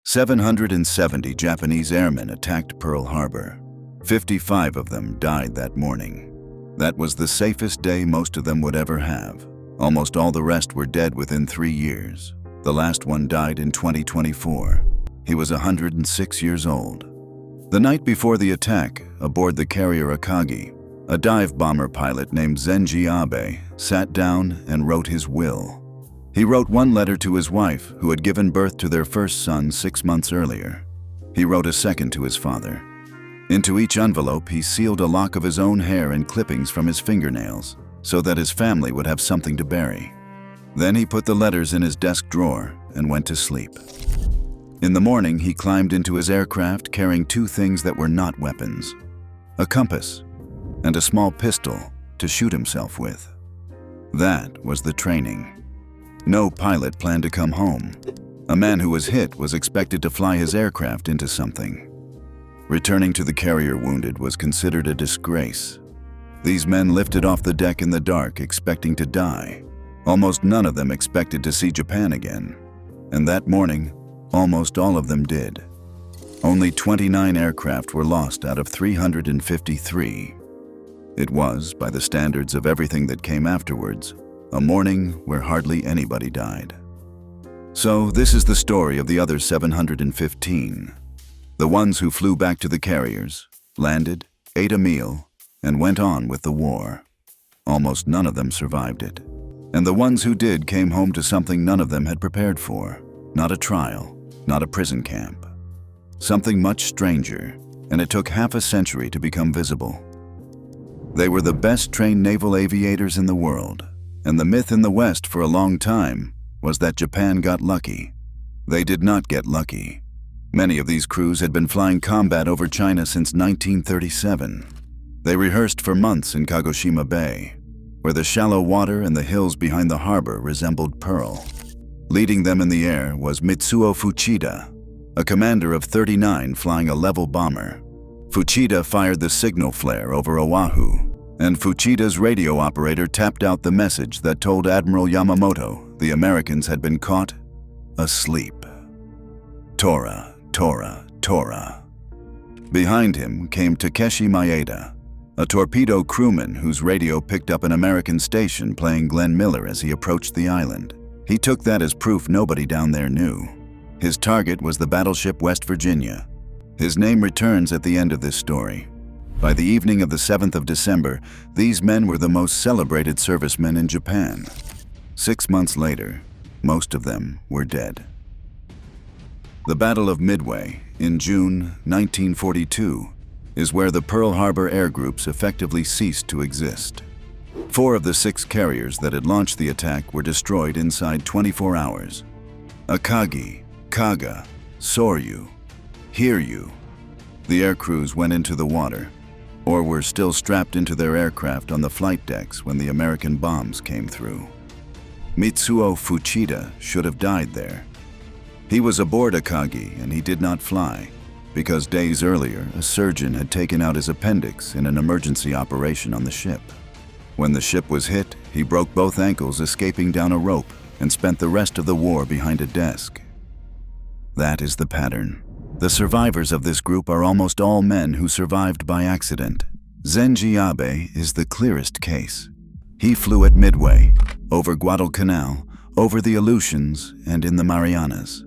770 Japanese airmen attacked Pearl Harbor. 55 of them died that morning. That was the safest day most of them would ever have. Almost all the rest were dead within 3 years. The last one died in 2024. He was 106 years old. The night before the attack, aboard the carrier Akagi, a dive bomber pilot named Zenji Abe sat down and wrote his will. He wrote one letter to his wife, who had given birth to their first son 6 months earlier. He wrote a second to his father. Into each envelope, he sealed a lock of his own hair and clippings from his fingernails, so that his family would have something to bury. Then he put the letters in his desk drawer and went to sleep. In the morning, he climbed into his aircraft carrying 2 things that were not weapons: a compass and a small pistol to shoot himself with. That was the training. No pilot planned to come home. A man who was hit was expected to fly his aircraft into something. Returning to the carrier wounded was considered a disgrace. These men lifted off the deck in the dark, expecting to die. Almost none of them expected to see Japan again. And that morning, almost all of them did. Only 29 aircraft were lost out of 353. It was, by the standards of everything that came afterwards, a morning where hardly anybody died. So this is the story of the other 715. The ones who flew back to the carriers, landed, ate a meal, and went on with the war. Almost none of them survived it. And the ones who did came home to something none of them had prepared for. Not a trial, not a prison camp. Something much stranger, and it took half a century to become visible. They were the best trained naval aviators in the world. And the myth in the West for a long time was that Japan got lucky. They did not get lucky. Many of these crews had been flying combat over China since 1937. They rehearsed for months in Kagoshima Bay, where the shallow water and the hills behind the harbor resembled pearl. Leading them in the air was Mitsuo Fuchida, a commander of 39 flying a level bomber. Fuchida fired the signal flare over Oahu, and Fuchida's radio operator tapped out the message that told Admiral Yamamoto the Americans had been caught asleep. Tora, Tora, Tora. Behind him came Takeshi Maeda, a torpedo crewman whose radio picked up an American station playing Glenn Miller as he approached the island. He took that as proof nobody down there knew. His target was the battleship West Virginia. His name returns at the end of this story. By the evening of the 7th of December, these men were the most celebrated servicemen in Japan. 6 months later, most of them were dead. The Battle of Midway, in June 1942, is where the Pearl Harbor air groups effectively ceased to exist. 4 of the 6 carriers that had launched the attack were destroyed inside 24 hours. Akagi, Kaga, Soryu, Hiryu. The air crews went into the water, or were still strapped into their aircraft on the flight decks when the American bombs came through. Mitsuo Fuchida should have died there. He was aboard Akagi and he did not fly, because days earlier a surgeon had taken out his appendix in an emergency operation on the ship. When the ship was hit, he broke both ankles escaping down a rope and spent the rest of the war behind a desk. That is the pattern. The survivors of this group are almost all men who survived by accident. Zenji Abe is the clearest case. He flew at Midway, over Guadalcanal, over the Aleutians, and in the Marianas.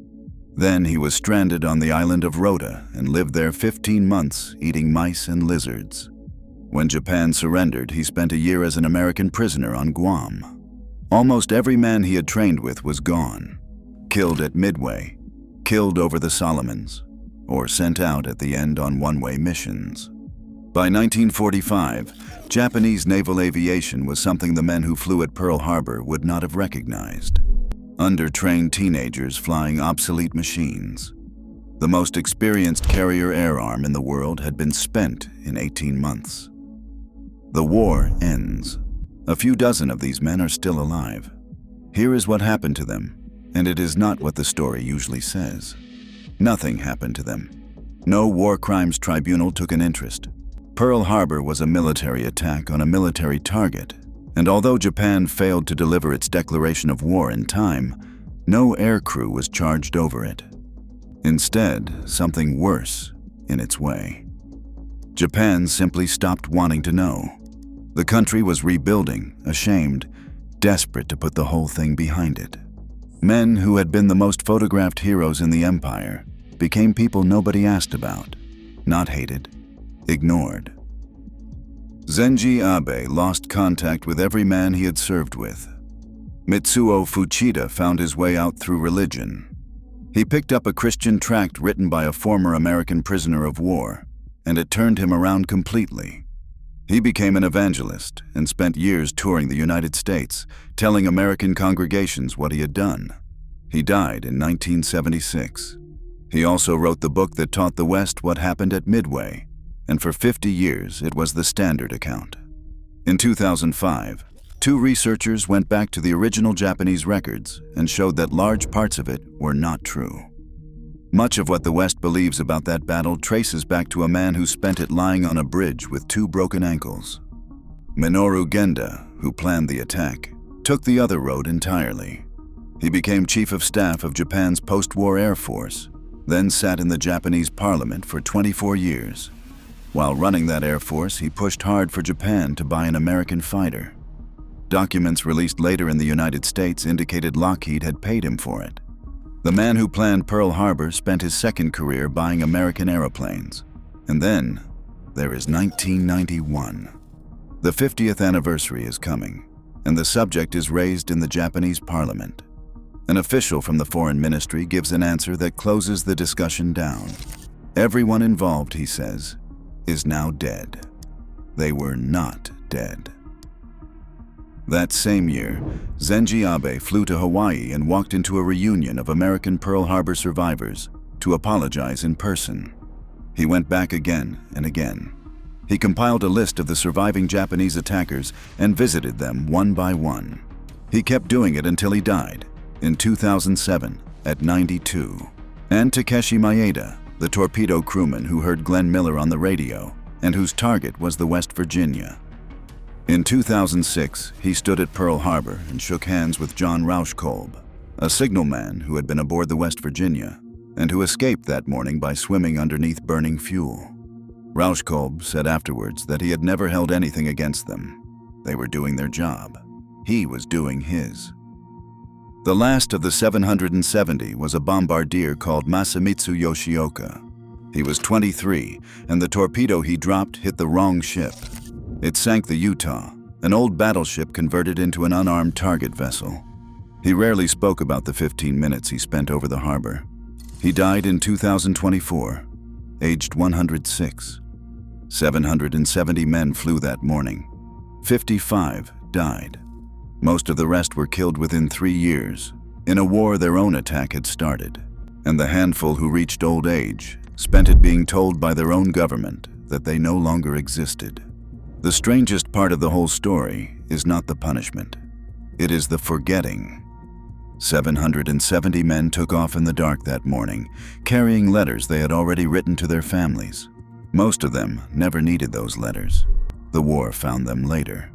Then he was stranded on the island of Rota and lived there 15 months eating mice and lizards. When Japan surrendered, he spent a year as an American prisoner on Guam. Almost every man he had trained with was gone, killed at Midway, killed over the Solomons, or sent out at the end on one-way missions. By 1945, Japanese naval aviation was something the men who flew at Pearl Harbor would not have recognized. Under-trained teenagers flying obsolete machines. The most experienced carrier air arm in the world had been spent in 18 months. The war ends. A few dozen of these men are still alive. Here is what happened to them, and it is not what the story usually says. Nothing happened to them. No war crimes tribunal took an interest. Pearl Harbor was a military attack on a military target, and although Japan failed to deliver its declaration of war in time, no aircrew was charged over it. Instead, something worse in its way. Japan simply stopped wanting to know. The country was rebuilding, ashamed, desperate to put the whole thing behind it. Men who had been the most photographed heroes in the empire became people nobody asked about, not hated, ignored. Zenji Abe lost contact with every man he had served with. Mitsuo Fuchida found his way out through religion. He picked up a Christian tract written by a former American prisoner of war, and it turned him around completely. He became an evangelist and spent years touring the United States, telling American congregations what he had done. He died in 1976. He also wrote the book that taught the West what happened at Midway, and for 50 years it was the standard account. In 2005, 2 researchers went back to the original Japanese records and showed that large parts of it were not true. Much of what the West believes about that battle traces back to a man who spent it lying on a bridge with 2 broken ankles. Minoru Genda, who planned the attack, took the other road entirely. He became Chief of Staff of Japan's post-war Air Force, then sat in the Japanese parliament for 24 years. While running that Air Force, he pushed hard for Japan to buy an American fighter. Documents released later in the United States indicated Lockheed had paid him for it. The man who planned Pearl Harbor spent his second career buying American airplanes. And then, there is 1991. The 50th anniversary is coming, and the subject is raised in the Japanese parliament. An official from the foreign ministry gives an answer that closes the discussion down. Everyone involved, he says, is now dead. They were not dead. That same year, Zenji Abe flew to Hawaii and walked into a reunion of American Pearl Harbor survivors to apologize in person. He went back again and again. He compiled a list of the surviving Japanese attackers and visited them one by one. He kept doing it until he died in 2007 at 92. And Takeshi Maeda, the torpedo crewman who heard Glenn Miller on the radio and whose target was the West Virginia. In 2006, he stood at Pearl Harbor and shook hands with John Rauschkolb, a signalman who had been aboard the West Virginia and who escaped that morning by swimming underneath burning fuel. Rauschkolb said afterwards that he had never held anything against them. They were doing their job. He was doing his. The last of the 770 was a bombardier called Masamitsu Yoshioka. He was 23, and the torpedo he dropped hit the wrong ship. It sank the Utah, an old battleship converted into an unarmed target vessel. He rarely spoke about the 15 minutes he spent over the harbor. He died in 2024, aged 106. 770 men flew that morning. 55 died. Most of the rest were killed within 3 years, in a war their own attack had started. And the handful who reached old age spent it being told by their own government that they no longer existed. The strangest part of the whole story is not the punishment. It is the forgetting. 770 men took off in the dark that morning, carrying letters they had already written to their families. Most of them never needed those letters. The war found them later.